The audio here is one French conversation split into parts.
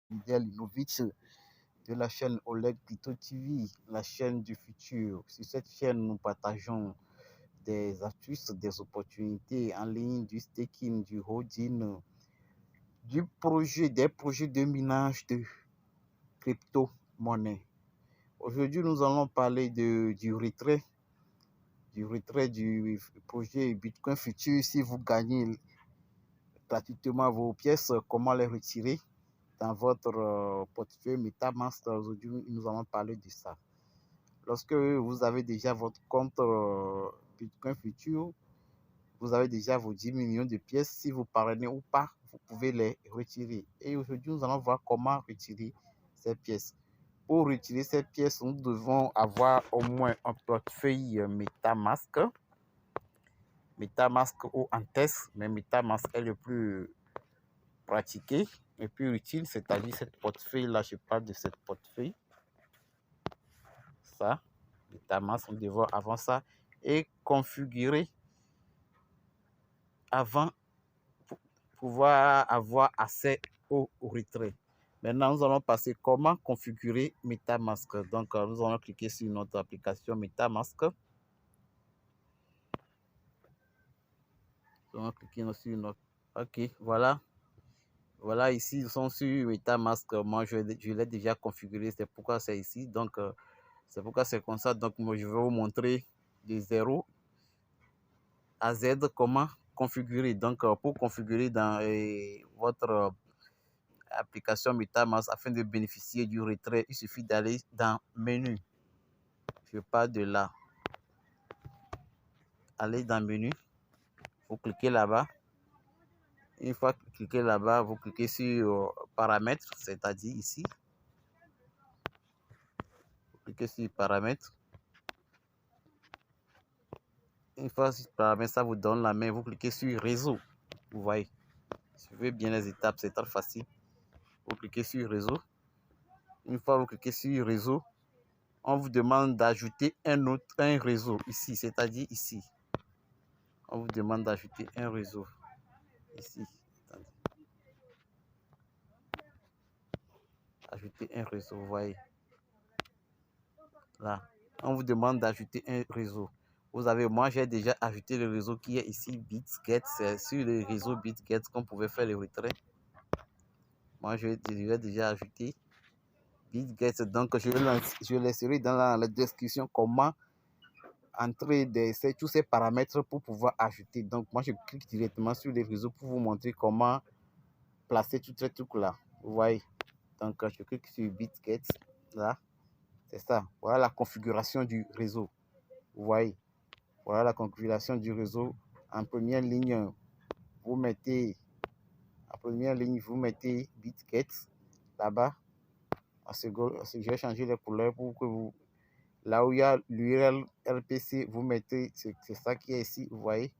Linovitch de la chaîne Oleg Pito TV, la chaîne du futur. Sur cette chaîne, nous partageons des astuces, des opportunités en ligne, du staking, du holding, des projets de minage de crypto-monnaie. Aujourd'hui, nous allons parler du retrait du projet Bitcoin Future. Si vous gagnez gratuitement vos pièces, comment les retirer dans votre portefeuille MetaMask. Aujourd'hui, nous allons parler de ça. Lorsque vous avez déjà votre compte Bitcoin Future, vous avez déjà vos 10 millions de pièces. Si vous parvenez ou pas, vous pouvez les retirer. Et aujourd'hui, nous allons voir comment retirer ces pièces. Pour retirer ces pièces, nous devons avoir au moins un portefeuille MetaMask. MetaMask ou Antes, mais MetaMask est le plus pratiqué et plus utile, c'est-à-dire cette portefeuille-là. Je parle de cette portefeuille. Ça, MetaMask, nous devons avant ça et configurer avant pour pouvoir avoir accès au retrait. Maintenant, nous allons passer comment configurer MetaMask. Donc, nous allons cliquer sur notre application MetaMask. Nous allons cliquer sur notre... Ok, voilà. Voilà, ici, ils sont sur MetaMask. Moi, je l'ai déjà configuré. C'est pourquoi c'est ici. Donc, c'est pourquoi c'est comme ça. Donc, moi, je vais vous montrer de 0 à Z comment configurer. Donc, pour configurer dans votre application MetaMask afin de bénéficier du retrait, il suffit d'aller dans Menu. Je pars de là. Allez dans Menu. Vous cliquez là-bas. Une fois cliqué là-bas, vous cliquez sur Paramètres, c'est-à-dire ici. Vous cliquez sur Paramètres. Une fois sur Paramètres, ça vous donne la main. Vous cliquez sur Réseau. Vous voyez. Suivez bien les étapes, c'est très facile. Vous cliquez sur Réseau. Une fois vous cliquez sur Réseau, on vous demande d'ajouter un réseau ici, c'est-à-dire ici. On vous demande d'ajouter un réseau ici. Attendez. Ajouter un réseau, vous voyez. Là, on vous demande d'ajouter un réseau. Vous avez, moi j'ai déjà ajouté le réseau qui est ici, BitGet. C'est sur le réseau BitGet qu'on pouvait faire le retrait. Moi je l'ai déjà ajouté. BitGet, donc je laisserai dans la description comment entrer tous ces paramètres pour pouvoir ajouter. Donc moi je clique directement sur les réseaux pour vous montrer comment placer tous ces trucs là. Vous voyez. Donc je clique sur BitGet là. C'est ça. Voilà la configuration du réseau. Vous voyez. Voilà la configuration du réseau. En première ligne, vous mettez BitGet là-bas. Je vais changer les couleurs pour que vous... Là où il y a l'URL RPC, vous mettez, c'est ça qui est ici, vous voyez.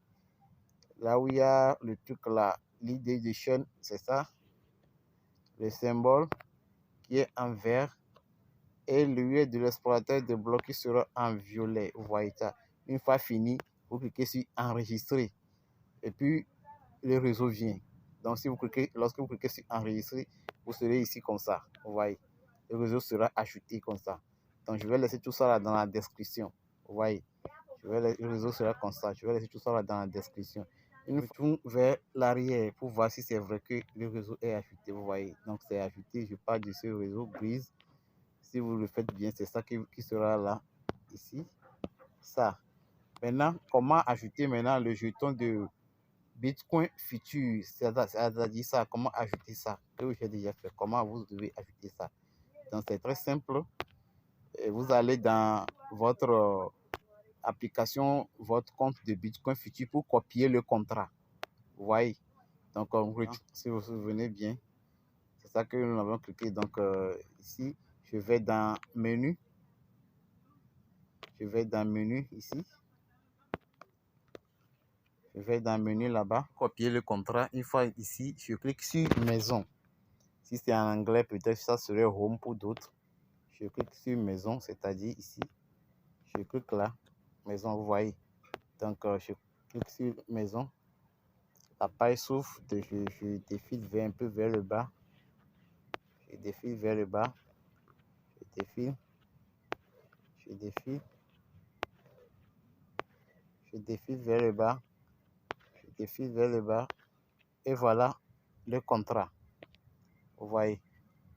Là où il y a le truc là, lead edition, c'est ça. Le symbole qui est en vert et l'URL de l'explorateur de bloc qui sera en violet, vous voyez ça. Une fois fini, vous cliquez sur enregistrer et puis le réseau vient. Donc si vous cliquez, lorsque vous cliquez sur enregistrer, vous serez ici comme ça, vous voyez. Le réseau sera ajouté comme ça. Donc je vais laisser tout ça là dans la description, vous voyez. Le réseau sera comme ça. Je vais laisser tout ça là dans la description. Une fois vers l'arrière pour voir si c'est vrai que le réseau est ajouté, vous voyez. Donc c'est ajouté, je parle de ce réseau grise. Si vous le faites bien, c'est ça qui sera là, ici. Ça. Maintenant, comment ajouter maintenant le jeton de Bitcoin Future, c'est-à-dire ça, comment ajouter ça, que j'ai déjà fait, comment vous devez ajouter ça. Donc c'est très simple. Et vous allez dans votre application, votre compte de Bitcoin Future pour copier le contrat. Vous voyez. Donc si vous vous souvenez bien, c'est ça que nous avons cliqué. Donc ici, je vais dans menu. Je vais dans menu ici. Je vais dans menu là-bas, copier le contrat. Une fois ici, je clique sur maison. Si c'est en anglais, peut-être ça serait home pour d'autres. Je clique sur maison, c'est-à-dire ici. Je clique là, maison, vous voyez. Donc, je clique sur maison. La page s'ouvre, je défile un peu vers le bas. Je défile vers le bas. Je défile. Je défile. Je défile vers le bas. Je défile vers le bas. Et voilà le contrat. Vous voyez.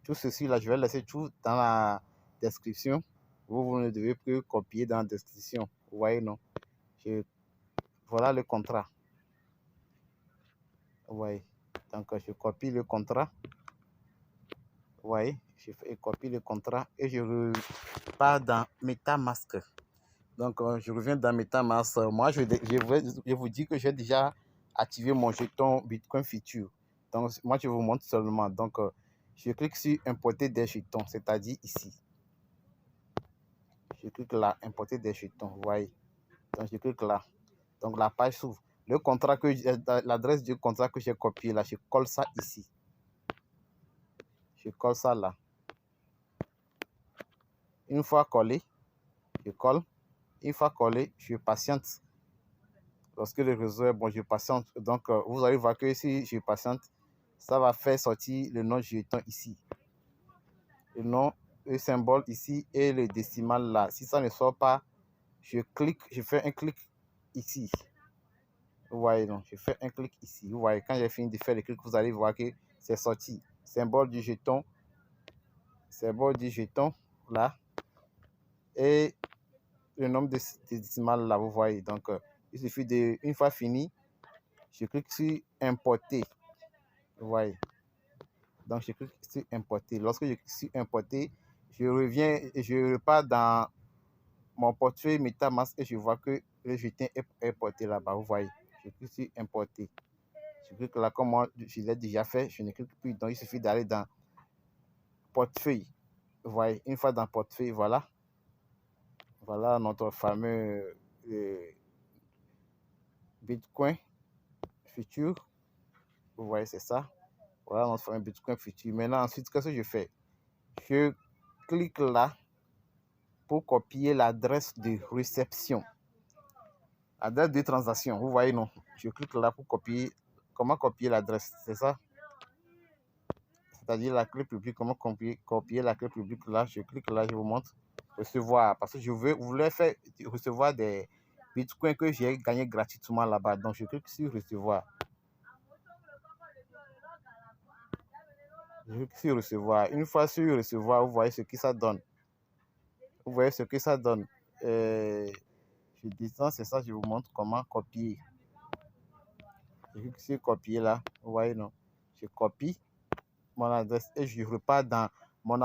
Tout ceci là, je vais laisser tout dans la description. Vous ne devez plus copier dans la description. Vous voyez, non? Voilà le contrat. Vous voyez. Donc, je copie le contrat. Vous voyez, je copie le contrat et je repars dans MetaMask. Donc, je reviens dans MetaMask. Moi, je vous dis que j'ai déjà activé mon jeton Bitcoin Future. Donc, moi, je vous montre seulement. Donc, je clique sur importer des jetons, c'est-à-dire ici. Je clique là, importer des jetons. Vous voyez. Donc, je clique là. Donc, la page s'ouvre. Le contrat l'adresse du contrat que j'ai copié là, je colle ça ici. Je colle ça là. Une fois collé, je colle. Une fois collé, je patiente. Lorsque le réseau est bon, je patiente. Donc, vous allez voir que si je patiente, ça va faire sortir le nom du jeton ici. Le nom, le symbole ici et le décimal là. Si ça ne sort pas, je clique, je fais un clic ici. Vous voyez, donc, je fais un clic ici. Vous voyez, quand j'ai fini de faire le clic, vous allez voir que c'est sorti. Symbole du jeton là. Et le nombre de décimales là, vous voyez. Donc, il suffit de, une fois fini, je clique sur importer. Vous voyez. Donc, je clique sur importer. Lorsque je clique sur importer, je reviens et je repars dans mon portefeuille MetaMask et je vois que le jeton est importé là-bas. Vous voyez. Je clique sur importer. Je clique là, comme moi, je l'ai déjà fait. Je ne clique plus. Donc, il suffit d'aller dans portefeuille. Vous voyez. Une fois dans portefeuille, voilà. Voilà notre fameux Bitcoin Future. Vous voyez, c'est ça. Voilà notre fameux Bitcoin Future. Maintenant, ensuite, qu'est-ce que je fais? Je clique là pour copier l'adresse de réception. Adresse de transaction, vous voyez, non? Je clique là pour copier. Comment copier l'adresse? C'est ça? C'est-à-dire la clé publique. Comment copier la clé publique? Là, je clique là, je vous montre. Recevoir. Parce que je voulais faire recevoir des bitcoins que j'ai gagné gratuitement là-bas. Donc, je clique sur recevoir. Je clique sur recevoir. Une fois sur recevoir, vous voyez ce que ça donne. Vous voyez ce que ça donne. Je descends, c'est ça, je vous montre comment copier. Je clique sur copier là. Vous voyez, non? Je copie mon adresse et je repars dans mon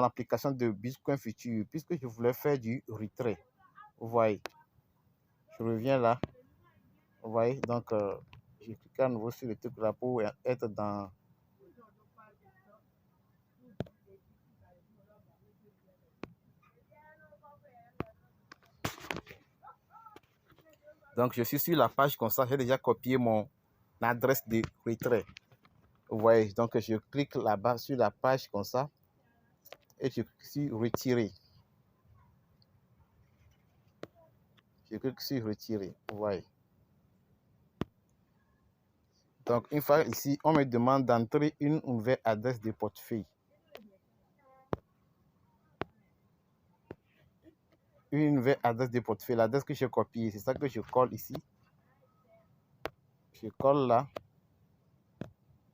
application de Bitcoin Future puisque je voulais faire du retrait. Vous voyez. Je reviens là. Vous voyez. Donc, je clique à nouveau sur le truc là pour être dans. Donc, je suis sur la page comme ça. J'ai déjà copié mon adresse de retrait. Vous voyez. Donc, je clique là-bas sur la page comme ça. Et je clique sur retirer. Je clique sur retirer. Vous voyez. Donc, une fois ici, on me demande d'entrer une nouvelle adresse de portefeuille. Une nouvelle adresse de portefeuille. L'adresse que j'ai copiée, c'est ça que je colle ici. Je colle là.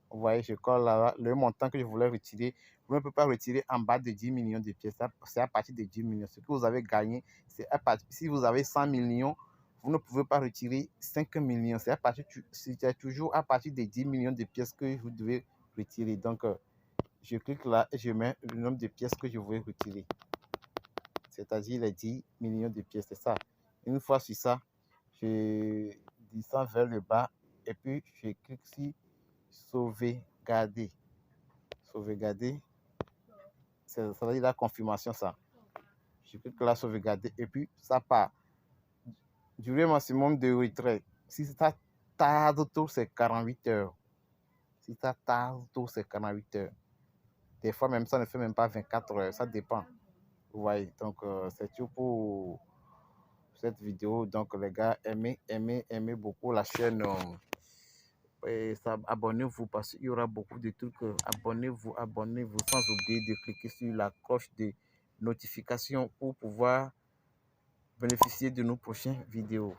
Vous voyez, je colle là. Le montant que je voulais retirer, vous ne pouvez pas retirer en bas de 10 millions de pièces. C'est à partir de 10 millions. Ce que vous avez gagné, c'est à partir. Si vous avez 100 millions, vous ne pouvez pas retirer 5 millions. C'est toujours à partir de 10 millions de pièces que vous devez retirer. Donc, je clique là et je mets le nombre de pièces que je veux retirer. C'est-à-dire les 10 millions de pièces, c'est ça. Une fois sur ça, je descends vers le bas et puis je clique sur sauvegarder. Sauvegarder, ça veut dire la confirmation, ça. Je clique là, sauvegarder et puis ça part. Durée maximum de retrait. Si ça tarde tout, c'est 48 heures. Si ça tarde tout, c'est 48 heures. Des fois, même ça ne fait même pas 24 heures. Ça dépend. Vous voyez, donc c'est tout pour cette vidéo. Donc les gars, aimez beaucoup la chaîne abonnez-vous parce qu'il y aura beaucoup de trucs. Abonnez-vous, abonnez-vous sans oublier de cliquer sur la cloche de notification pour pouvoir bénéficier de nos prochaines vidéos.